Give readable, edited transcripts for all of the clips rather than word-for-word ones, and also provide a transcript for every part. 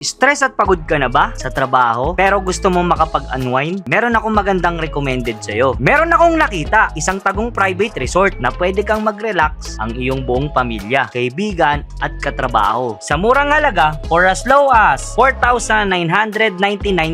Stress at pagod ka na ba sa trabaho pero gusto mong makapag-unwind? Meron akong magandang recommended sa'yo. Meron akong nakita, isang tagong private resort na pwede kang mag-relax ang iyong buong pamilya, kaibigan at katrabaho. Sa murang halaga, for as low as 4,999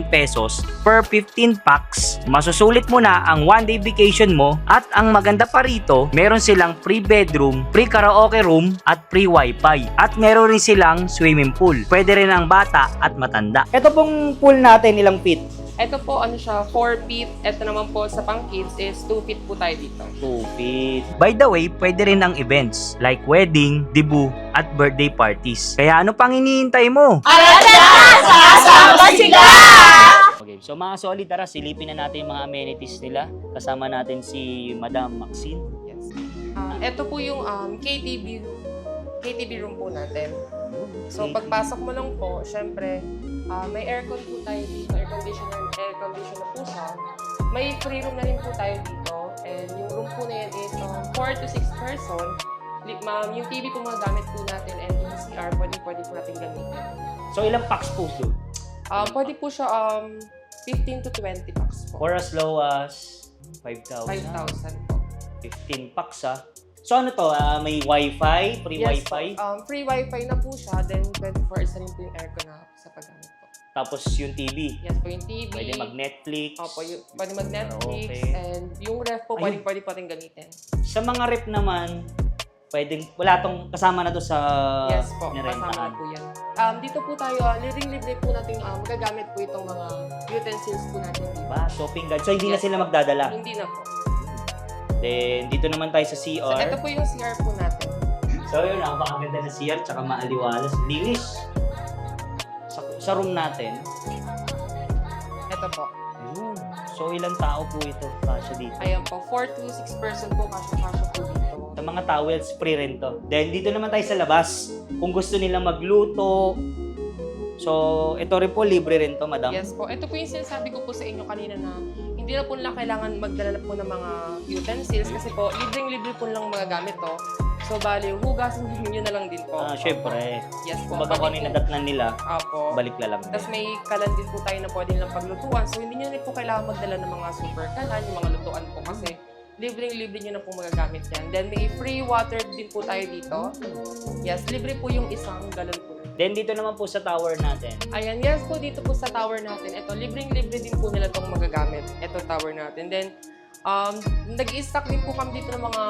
pesos per 15 packs, masusulit mo na ang one-day vacation mo at ang maganda pa rito, meron silang free bedroom, free karaoke room at free wifi. At meron rin silang swimming pool. Pwede rin ang bata at matanda. Ito pong pool natin, ilang feet? Ito po, ano siya, 4 feet. Ito naman po sa pang kids is 2 feet po tayo dito. 2 feet. By the way, pwede rin ang events like wedding, debut, at birthday parties. Kaya ano pang hinihintay mo? Sasama sila! Okay, so mga solid, tara silipin na natin yung mga amenities nila. Kasama natin si Madam Maxine. Yes. Ito po yung KTV room po natin. So pagpasok mo lang po, syempre, may aircon po tayo dito, air conditioner po siya. May free room na rin po tayo dito. And yung room po na yan is 4 to 6 person. Yung TV po magamit po natin and yung CR, pwede po natin gamitin. So ilang packs po doon? Pwede po siya 15 to 20 packs po. For as low as 5,000. 5,000 po. 15 packs ha. So ano to, may wifi, free Yes, wifi? free wifi na po siya, then 24 hours na rin po yung aircon na sa paggamit po. Tapos yung TV. Yes po, yung TV. Pwede mag-Netflix. Opo, pwede mag-Netflix. Okay. And yung ref po, Ayun. pwede pa rin gamitin. Sa mga rep naman, pwedeng, wala tong kasama na to sa Yes po, kasama nirentahan. na po yan. Dito po tayo, libre po natin magagamit po itong mga utensils po natin. Diba? Shopping guide. So hindi na Yes sila po. magdadala. Hindi na po. Then dito naman tayo sa So, CR. ito po yung CR po natin. So yun, napakaganda ng CR, tsaka maaliwalas. Linis. Sa room natin. Ito po. Ayun. So ilang tao po ito kasya dito? Ayan po, 4 to 6 person po, kasya po dito. Sa mga towels, free rin to. Then dito naman tayo sa labas. Kung gusto nilang magluto. So ito rin po, libre rin to, madam. Yes po. Ito po yung sinasabi ko po sa inyo kanina na hindi na po nila kailangan magdala po ng mga utensils kasi po, libre po lang magagamit to. So, bali, hugasin nyo na lang din po. Syempre. Yes po. Kumbaga kung ano yung nadatnan nila, Apo. balik na lang. Tapos may kalan din po tayo na pwede nilang paglutuan. So, hindi nyo rin po kailangan magdala ng mga super kalan, yung mga lutuan po kasi libre nyo na po magagamit yan. Then, may free water din po tayo dito. Yes, libre po yung isang galon po. Then dito naman po sa tower natin. Ayan, yes po, dito po sa tower natin. Ito, libre din po nila itong magagamit. Ito, tower natin. Then, nag-i-stock din po kami dito ng mga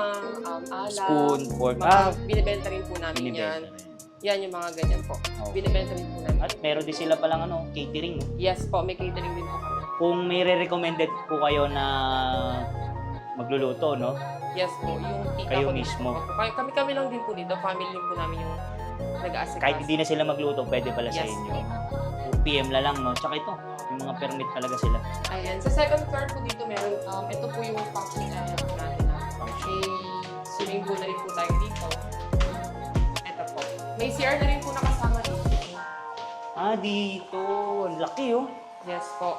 ala, Spoon, fork. binibenta rin po namin Binibenta. yan. Yan yung mga ganyan po. Okay. Binibenta rin po namin. At meron din sila palang catering. No? Yes po, may catering din po kami. Kung may re-recommended po kayo na magluluto, no? Yes po, yung tita Kayo ko din mismo. po. Kami lang din po dito. Family din po namin yung nag-aasikaso. Kahit hindi na sila magluto, pwede pala sa Yes inyo. po. 2 PM na lang, no? Tsaka ito, yung mga permit talaga sila. Ayan, sa second floor po dito meron, ito po yung function area po natin na may swimming pool na rin po tayo dito. Ito po. May CR na rin po nakasama dito. Dito. Ang laki, oh. Yes po.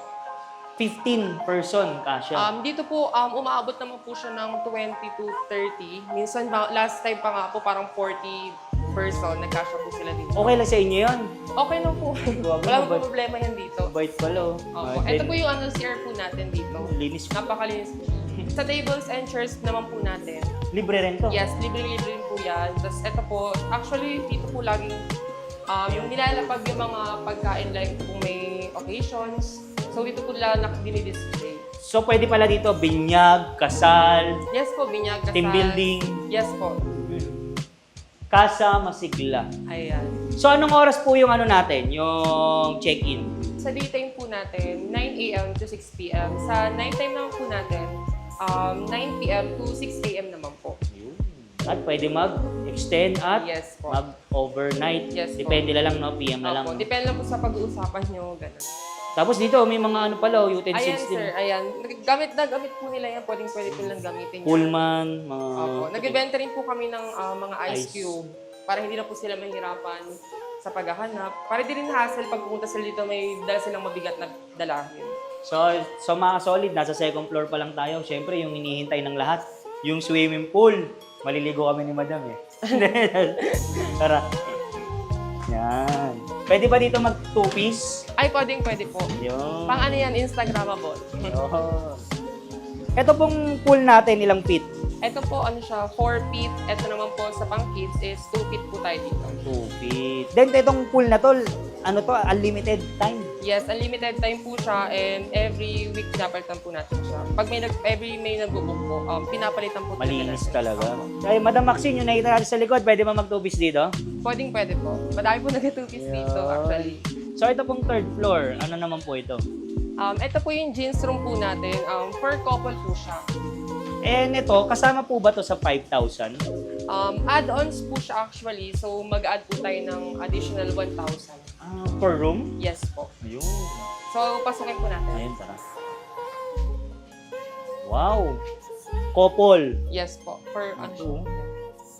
15 person kasya. Dito po, umaabot naman po siya ng 20 to 30. Minsan, last time pa nga po, parang 40 person, nagkasya po sila dito. Okay lang sa inyo yun. Okay lang po. Wala po problema yan dito. Bait pala, oh. Opo. Ito po yung CR po natin dito. Linis. Napakalinis po. Sa tables and chairs naman po natin. Libre rin to. Yes, libre rin po yan. Tapos ito po, actually dito po laging yung nilalapag yung mga pagkain like kung may occasions. So dito po lang dinidisplay. So pwede pala dito, binyag, kasal, Yes po, binyag, kasal. team building, Yes po. kasa, masigla. Ayan. So anong oras po yung natin, yung check-in? Sa daytime po natin, 9 a.m. to 6 p.m. Sa nighttime naman po natin, 9 p.m. to 6 a.m. naman po. At pwede mag-extend at Yes po. mag-overnight. Yes po. Depende na lang, no? PM na lang. Opo, depende lang po sa pag-uusapan nyo, ganun. Tapos dito, may mga pala, Ayan utensils din. sir, ayan. Gamit po nila yan, pwede po lang gamitin yan. Pullman, mga... Opo. Nagbebenta rin po kami ng mga ice Ice. cube para hindi na po sila mahirapan sa paghahanap. Para di rin hassle pag pumunta sila dito, may dala silang mabigat na dalahin. So mga solid, nasa second floor pa lang tayo. Siyempre, yung hinihintay ng lahat, yung swimming pool. Maliligo kami ni madam eh. Tara. Yan. Pwede ba dito mag two-piece? Ay, pwede po. Yun. Pang ano yan, Instagrammable. Yun. Ito pong pool natin, ilang feet? Ito po, ano siya, 4 feet. Ito naman po sa pang kids is 2 feet po tayo dito. 2 feet. Then, itong pool na to, ano to, unlimited time. Yes, unlimited time po siya and every week pinapalitan po natin siya. Pag every may nagbo-book po, pinapalitan po Malinis natin. talaga. Ay, Madam Maxine, yung nakita natin sa likod, pwede ba mag-two-piece dito? Pwede po. Madami po nag-2-piece dito Yeah. actually. So, ito pong third floor. Ano naman po ito? Ito po yung jeans room po natin. For couple po siya. And ito, kasama po ba to sa 5,000? Add-ons po siya actually. So, mag-add po tayo ng additional 1,000. Per room? Yes po. Ayun. So, pasukin po natin. Ayun, tara. Wow! Couple. Yes po. Per ano siya.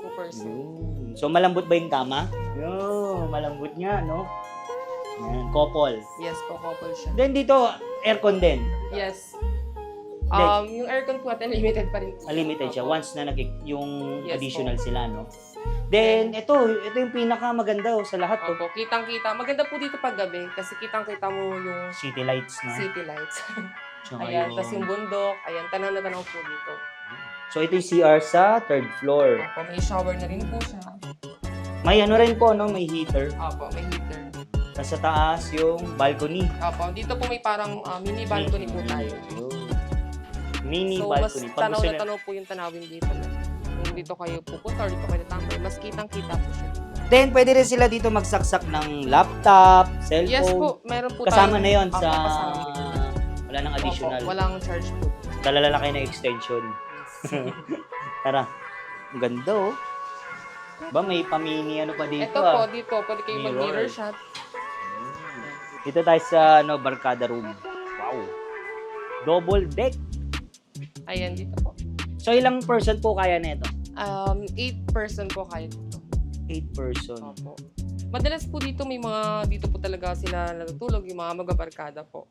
2 person. So, malambot ba yung kama? Yo, malambot nga, no? Yan, couple. Yes po, couple siya. Then dito, aircon din. Yes. Yung aircon po natin, limited pa rin. Unlimited siya. Opo. Once na yung Yes additional po. sila, no? Then, ito yung pinaka-maganda sa lahat. To. Opo, kitang-kita. Maganda po dito pag gabi kasi kitang-kita mo yung City lights, no? city lights. Tsaka Ayan, tas yung bundok. Ayan, tanaw na tanaw po dito. So, ito yung CR sa third floor. Opo, may shower na rin po siya. May ano rin po, no? May heater. Opo, may heater. Tapos sa taas, yung balcony. Opo, dito po may parang mini balcony po tayo. Mini So, mas balcony. tanaw gusto na tanaw po yung tanawin dito. Kung dito kayo pupunta or dito kayo natambay, mas kitang-kita po siya. Then, pwede rin sila dito magsaksak ng laptop, cellphone. Yes po, meron po Kasama tayo. na yon Opo, sa... kasama po yun. Wala nang additional. Opo, walang charge po. Dalala kayo ng extension. Tara. Ang ganda, oh. Ba, may pamini ano pa dito, Ito po, dito, pwede kayo Mirror. mag-mirror shot. Dito tayo sa barkada room. Wow. Double deck. Ayan, dito po. So, ilang person po kaya na ito? 8 person po kayo dito. 8 person. Opo. Madalas po dito may mga, dito po talaga sila natutulog, yung mga magabarkada po.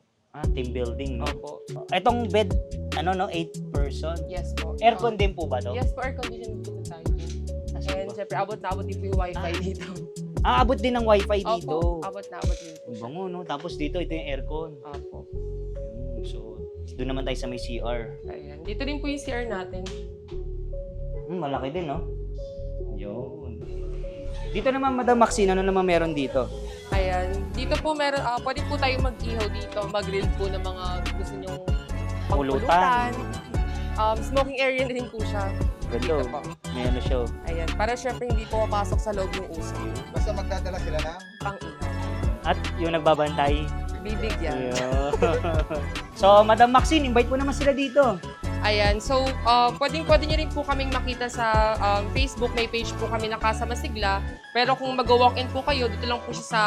Team building, no? Opo. Itong bed, 8 person. Yes po. Aircon din po ba to? Yes po, air conditioning po tayo. And syempre, abot na abot din po yung wifi dito. Abot din ng wifi dito. Opo, abot na abot din po Ang siya. bango, no? Tapos dito, ito yung aircon. Opo. So, doon naman tayo sa may CR. Ayan. Dito din po yung CR natin. Malaki din, no? Yun. Dito naman, Madam Maxine, ano naman meron dito? Ayan. Dito po meron, pwede po tayo mag-ihaw dito, mag-grill po ng mga gusto nyong Pulutan. pangpulutan. Smoking area na din po siya. Ganda, Dito po. may ano siya. Ayan. Para syempre hindi po mapasok sa loob yung usok. Basta magdadala sila ng Pang-ihaw. At yung nagbabantay. Bibigyan. Ayun. So, Madam Maxine, invite po naman sila dito. Ayan. So, pwede nyo rin po kaming makita sa Facebook. May page po kami na Casa Masigla. Pero kung mag-walk-in po kayo, dito lang po siya sa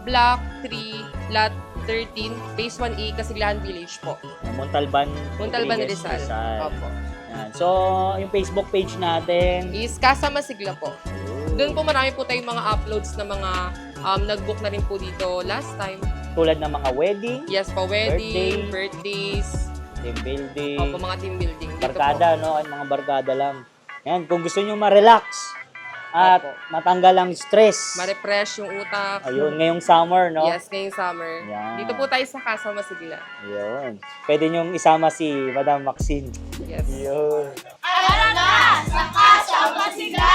Block 3, Lot 13, Phase 1E, Kasiglahan Village po. Montalban. Montalban, Rodriguez, Rizal. Opo. Yan. So, yung Facebook page natin. Is Casa Masigla po. Doon po marami po tayong mga uploads na mga nag-book na rin po dito last time. Tulad ng mga wedding, Yes po, wedding, Birthday. birthdays, team building, opo, mga team building. Dito barkada, no? Ay, mga barkada lang. Yan, kung gusto nyo ma-relax at Opo. matanggal ang stress. Ma-refresh yung utak. Ayun, ngayong summer, no? Yes, ngayong summer. Yan. Dito po tayo sa Casa Masigla. Ayun. Pwede nyong isama si Madam Maxine. Yes. Ayun. Tara na sa Casa Masigla!